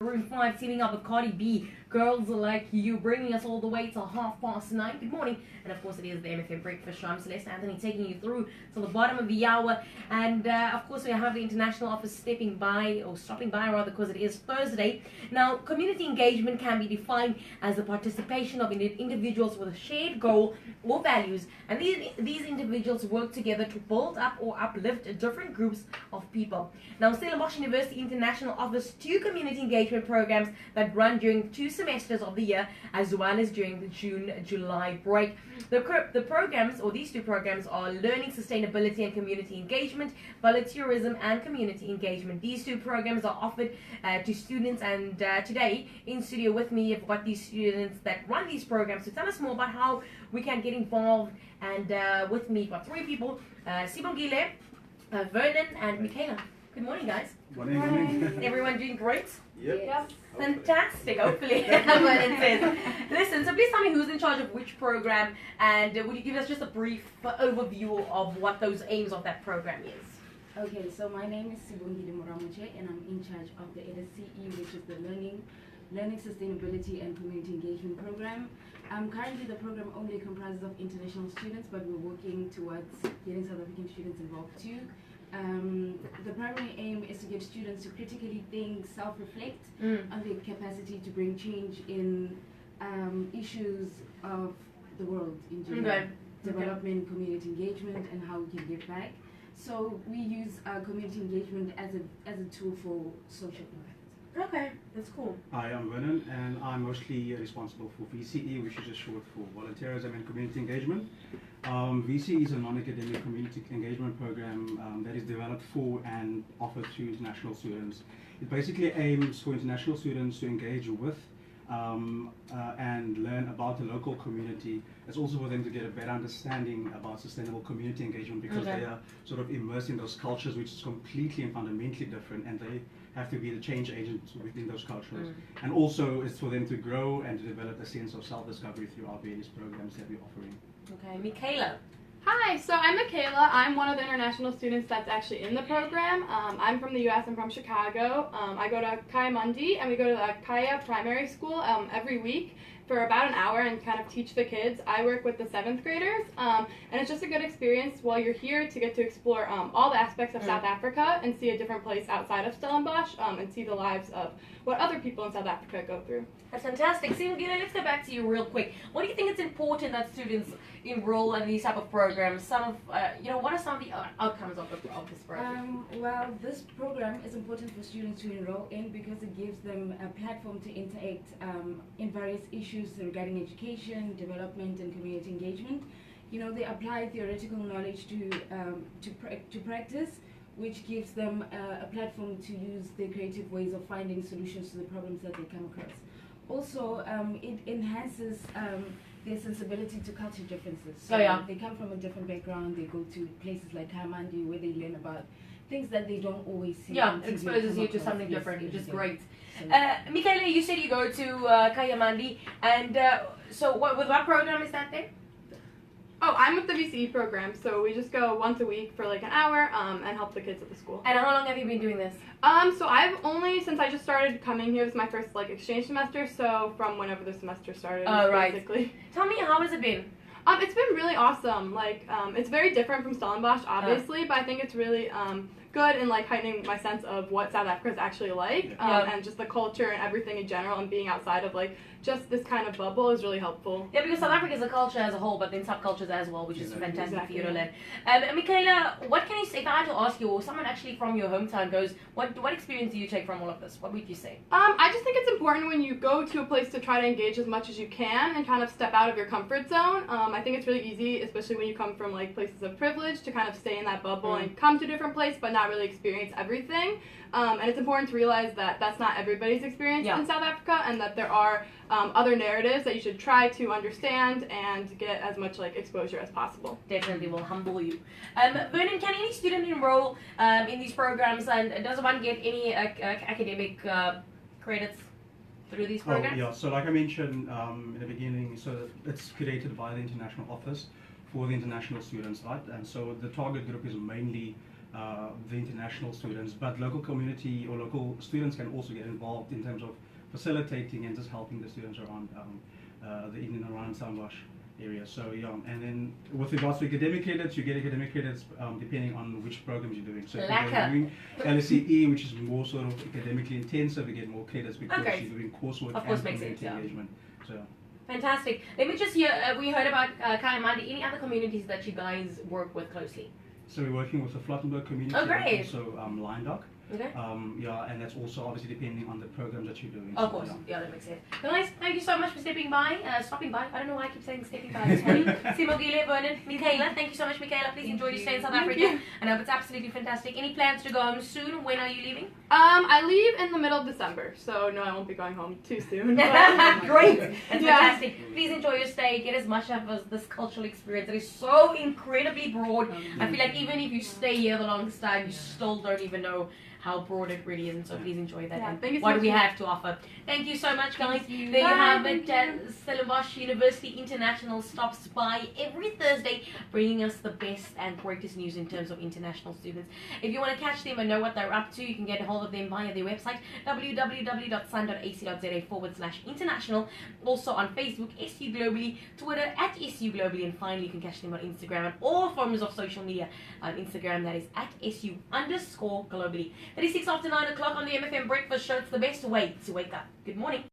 Room 5, teaming up with Cardi B, Girls Like You, bringing us all the way till 9:30. Good morning, and of course it is the MFM Breakfast Show. I'm Celeste Anthony, taking you through to the bottom of the hour, and of course we have the international office stopping by, because it is Thursday. Now, community engagement can be defined as the participation of individuals with a shared goal or values, and these individuals work together to build up or uplift different groups of people. Now, Stellenbosch University International offers 2 community engagement programs that run during 2 semesters of the year, as well as during the June-July break. These 2 programs are Learning Sustainability and Community Engagement, Voluntarism and Community Engagement. These 2 programs are offered to students, and today in studio with me I've got these students that run these programs to tell us more about how we can get involved. And with me I've got 3 people, Sibongile, Vernon and Michaela. Good morning, guys. Morning. Everyone doing great? Yep. Fantastic, hopefully. Vernon says. Listen, so please tell me who's in charge of which program, and would you give us just a brief overview of what those aims of that program is? Okay, so my name is Sibongile Moramuche, and I'm in charge of the LSCE, which is the Learning Sustainability and Community Engagement Program. Currently the program only comprises of international students, but we're working towards getting South African students involved too. The primary aim is to get students to critically think, self-reflect on their capacity to bring change in issues of the world in general, development, community engagement, and how we can give back. So we use community engagement as a tool for social impact. Okay, that's cool. Hi, I'm Vernon, and I'm mostly responsible for VCE, which is just short for Voluntarism and Community Engagement. VCE is a non-academic community engagement program that is developed for and offered to international students. It basically aims for international students to engage with and learn about the local community. It's also for them to get a better understanding about sustainable community engagement, because they are sort of immersed in those cultures, which is completely and fundamentally different, and they have to be the change agents within those cultures. And also it's for them to grow and to develop a sense of self-discovery through our various programs that we're offering. Okay, Michaela. Hi, so I'm Michaela. I'm one of the international students that's actually in the program. I'm from the US, I'm from Chicago. I go to Kaya Mundi, and we go to the Kaya Primary School every week for about an hour and kind of teach the kids. I work with the 7th graders, and it's just a good experience while you're here to get to explore all the aspects of South Africa and see a different place outside of Stellenbosch, and see the lives of what other people in South Africa go through. That's fantastic. Sibongile, let's go back to you real quick. What do you think it's important that students enroll in these type of programs? What are some of the outcomes of this program? Well, this program is important for students to enroll in because it gives them a platform to interact in various issues regarding education, development, and community engagement. You know, they apply theoretical knowledge to practice, which gives them a platform to use their creative ways of finding solutions to the problems that they come across. Also, it enhances their sensibility to cultural differences. So they come from a different background, they go to places like Kamandi where they learn about things that they don't always see. Yeah, it exposes you to something different, which is great. Michaela, you said you go to Kaya Mundi, and so with what program is that then? Oh, I'm with the VCE program, so we just go once a week for like an hour and help the kids at the school. And how long have you been doing this? So I've only, since I just started coming here, this is my first exchange semester, so from whenever the semester started, basically. Tell me, how has it been? It's been really awesome. It's very different from Stellenbosch, obviously, but I think it's really good in heightening my sense of what South Africa is actually like, and just the culture and everything in general, and being outside of just this kind of bubble is really helpful. Yeah, because South Africa is a culture as a whole, but then subcultures as well, which is fantastic for you to learn. Michaela, what can you say, if I had to ask you, or someone actually from your hometown goes, what experience do you take from all of this? What would you say? I just think it's important when you go to a place to try to engage as much as you can and kind of step out of your comfort zone. I think it's really easy, especially when you come from places of privilege, to kind of stay in that bubble and come to a different place but not really experience everything. And it's important to realize that that's not everybody's experience in South Africa, and that there are other narratives that you should try to understand and get as much exposure as possible. Definitely will humble you. Vernon, can any student enroll in these programs, and does one get any academic credits through these programs? Yeah, so like I mentioned in the beginning, so it's created by the international office for the international students, right? And so the target group is mainly the international students, but local community or local students can also get involved in terms of facilitating and just helping the students around in and around Stellenbosch area. So yeah, and then with regards to academic credits, you get academic credits depending on which programs you're doing. So if you're doing LSCE, which is more sort of academically intensive, you get more credits because you're doing coursework and community engagement. So. Fantastic. Let me just hear, we heard about Kaimandi. Any other communities that you guys work with closely? So we're working with the Flottenburg community, great. and also Lyndock. Okay. Yeah, and that's also obviously depending on the programs that you're doing. Of course, yeah, that makes sense. Guys, thank you so much for stopping by. I don't know why I keep saying stepping by this morning. Simogile, Vernon, Michaela, thank you so much, Michaela. Please enjoy your stay in South Africa. I hope it's absolutely fantastic. Any plans to go home soon? When are you leaving? I leave in the middle of December, so no, I won't be going home too soon. But great, that's fantastic. Please enjoy your stay. Get as much of this cultural experience. It is so incredibly broad. I feel like even if you stay here the longest time, you still don't even know how broad it really is, and so please enjoy that. Yeah, and what do we have to offer? Thank you so much, guys. There you have it. Stellenbosch University International stops by every Thursday, bringing us the best and greatest news in terms of international students. If you want to catch them and know what they're up to, you can get a hold of them via their website, www.sun.ac.za/international. Also on Facebook, SU Globally, Twitter @SU Globally, and finally you can catch them on Instagram and all forms of social media. On Instagram, that is @SU_Globally. 36 after 9 o'clock on the MFM Breakfast Show. It's the best way to wake up. Good morning.